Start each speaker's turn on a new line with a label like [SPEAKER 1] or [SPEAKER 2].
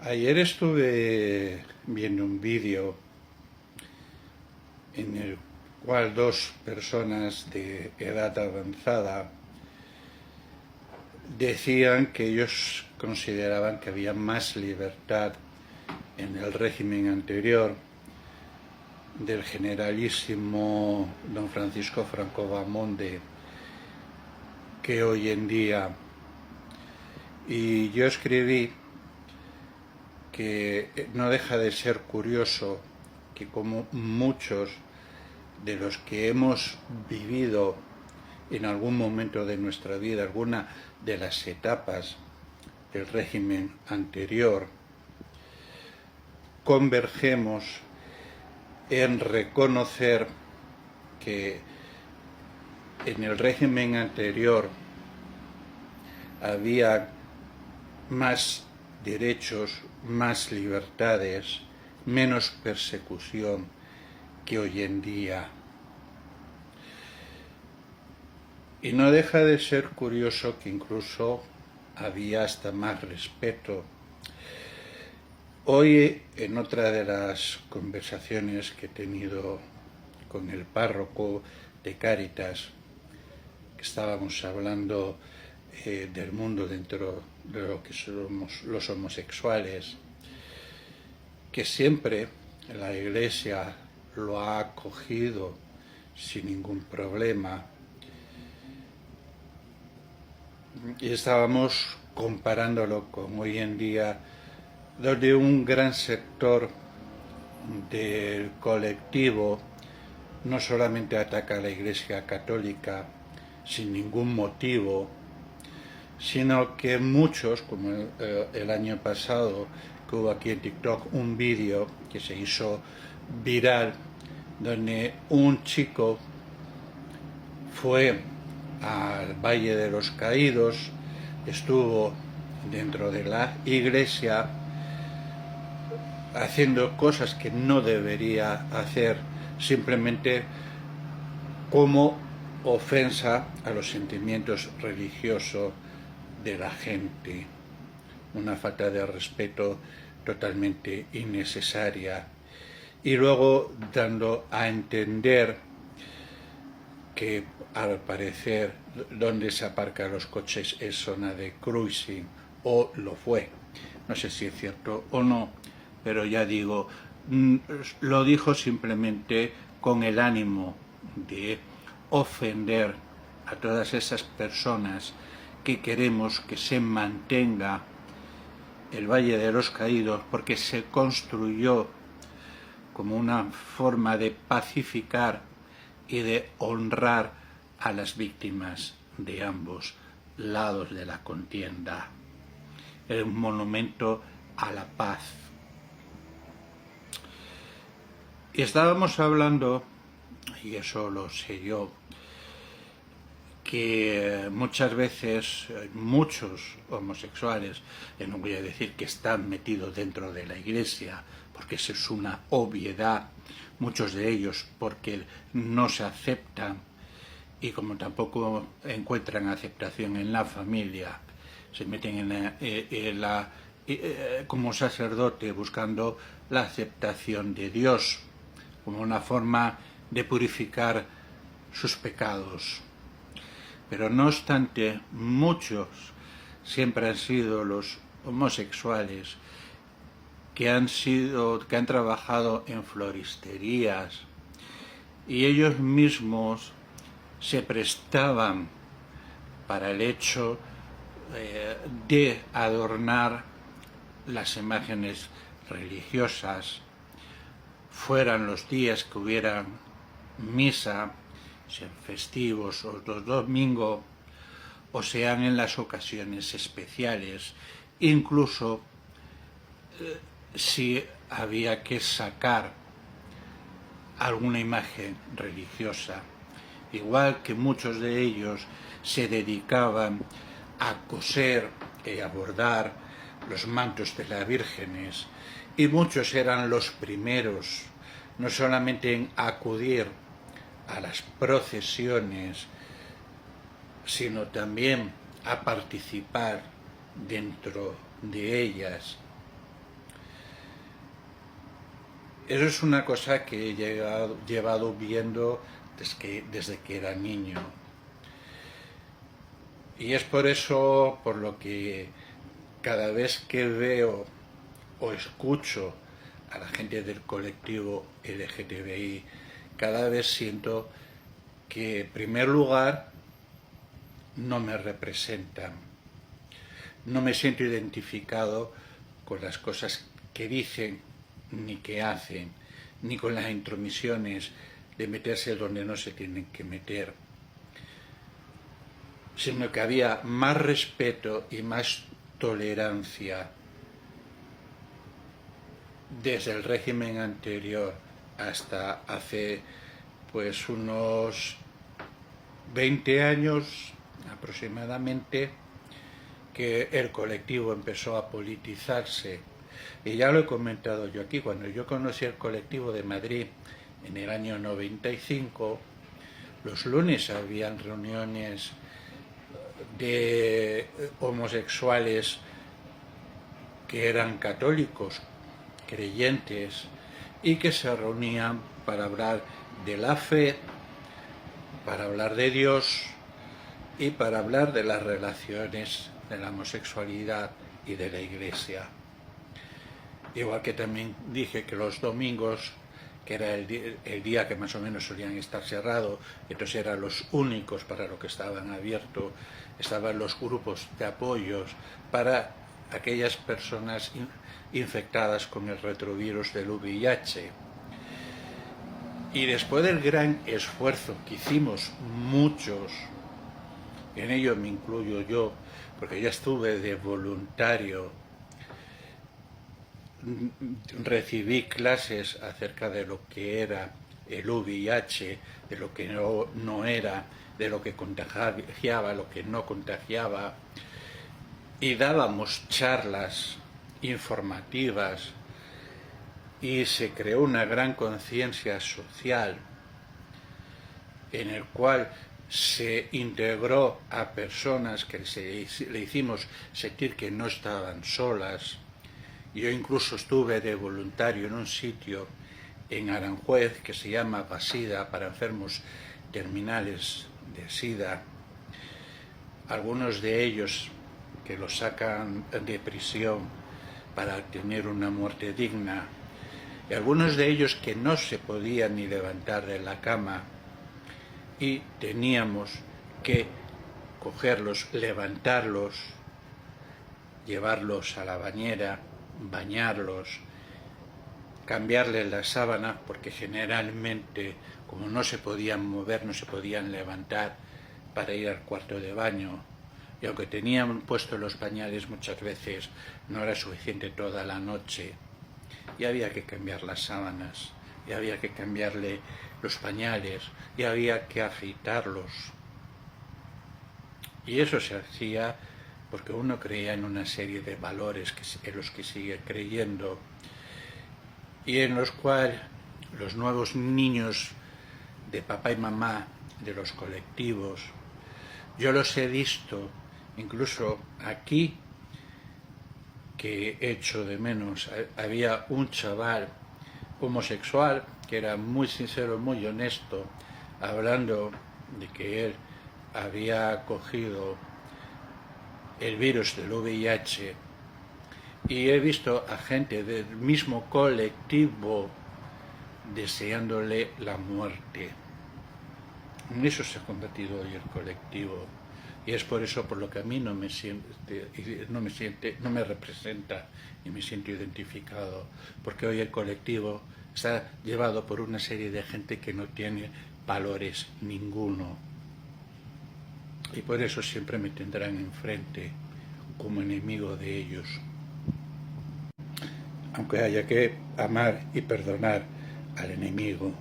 [SPEAKER 1] Ayer estuve viendo un vídeo en el cual dos personas de edad avanzada decían que ellos consideraban que había más libertad en el régimen anterior del generalísimo don Francisco Franco Bahamonde que hoy en día. Y yo escribí que no deja de ser curioso que como muchos de los que hemos vivido en algún momento de nuestra vida, alguna de las etapas del régimen anterior, convergemos en reconocer que en el régimen anterior había más derechos, más libertades, menos persecución que hoy en día. Y no deja de ser curioso que incluso había hasta más respeto. Hoy, en otra de las conversaciones que he tenido con el párroco de Cáritas, que estábamos hablando del mundo dentro de lo que somos los homosexuales, que siempre la Iglesia lo ha acogido sin ningún problema, y estábamos comparándolo con hoy en día, donde un gran sector del colectivo no solamente ataca a la Iglesia Católica sin ningún motivo, sino que muchos, como el año pasado, que hubo aquí en TikTok un vídeo que se hizo viral, donde un chico fue al Valle de los Caídos, estuvo dentro de la iglesia haciendo cosas que no debería hacer, simplemente como ofensa a los sentimientos religiosos de la gente, una falta de respeto totalmente innecesaria, y luego dando a entender que al parecer donde se aparcan los coches es zona de cruising, o lo fue, no sé si es cierto o no, pero ya digo, lo dijo simplemente con el ánimo de ofender a todas esas personas que queremos que se mantenga el Valle de los Caídos, porque se construyó como una forma de pacificar y de honrar a las víctimas de ambos lados de la contienda. Es un monumento a la paz. Y estábamos hablando, y eso lo sé yo, que muchas veces muchos homosexuales, no voy a decir que están metidos dentro de la iglesia, porque eso es una obviedad, muchos de ellos porque no se aceptan y como tampoco encuentran aceptación en la familia, se meten como sacerdote buscando la aceptación de Dios, como una forma de purificar sus pecados. Pero no obstante, muchos siempre han sido los homosexuales que han trabajado en floristerías, y ellos mismos se prestaban para el hecho de adornar las imágenes religiosas, fueran los días que hubieran misa, sean festivos o los domingos, o sean en las ocasiones especiales, incluso si había que sacar alguna imagen religiosa, igual que muchos de ellos se dedicaban a coser y a bordar los mantos de las vírgenes, y muchos eran los primeros, no solamente en acudir a las procesiones, sino también a participar dentro de ellas. Eso es una cosa que he llevado viendo desde que era niño. Y es por eso por lo que cada vez que veo o escucho a la gente del colectivo LGTBI, cada vez siento que, en primer lugar, no me representan. No me siento identificado con las cosas que dicen ni que hacen, ni con las intromisiones de meterse donde no se tienen que meter, sino que había más respeto y más tolerancia desde el régimen anterior hasta hace pues unos 20 años aproximadamente, que el colectivo empezó a politizarse. Y ya lo he comentado yo aquí, cuando yo conocí el colectivo de Madrid en el año 95, los lunes habían reuniones de homosexuales que eran católicos, creyentes, y que se reunían para hablar de la fe, para hablar de Dios y para hablar de las relaciones de la homosexualidad y de la Iglesia. Igual que también dije que los domingos, que era el día que más o menos solían estar cerrados, entonces eran los únicos para los que estaban abiertos, estaban los grupos de apoyos para aquellas personas infectadas con el retrovirus del VIH. Y después del gran esfuerzo que hicimos muchos, en ello me incluyo yo, porque ya estuve de voluntario, recibí clases acerca de lo que era el VIH, de lo que no era, de lo que contagiaba, lo que no contagiaba, y dábamos charlas informativas y se creó una gran conciencia social en el cual se integró a personas que le hicimos sentir que no estaban solas. Yo incluso estuve de voluntario en un sitio en Aranjuez que se llama Basida, para enfermos terminales de SIDA. Algunos de ellos que los sacan de prisión para tener una muerte digna, y algunos de ellos que no se podían ni levantar de la cama, y teníamos que cogerlos, levantarlos, llevarlos a la bañera, bañarlos, cambiarles las sábanas, porque generalmente, como no se podían mover, no se podían levantar para ir al cuarto de baño, y aunque tenían puestos los pañales muchas veces no era suficiente toda la noche, y había que cambiar las sábanas, y había que cambiarle los pañales, y había que afeitarlos. Y eso se hacía porque uno creía en una serie de valores en los que sigue creyendo, y en los cuales los nuevos niños de papá y mamá de los colectivos, yo los he visto incluso aquí, que echo de menos. Había un chaval homosexual que era muy sincero, muy honesto, hablando de que él había cogido el virus del VIH, y he visto a gente del mismo colectivo deseándole la muerte. En eso se ha convertido hoy el colectivo, y es por eso por lo que a mí no me representa y me siento identificado, porque hoy el colectivo está llevado por una serie de gente que no tiene valores ninguno, y por eso siempre me tendrán enfrente como enemigo de ellos, aunque haya que amar y perdonar al enemigo.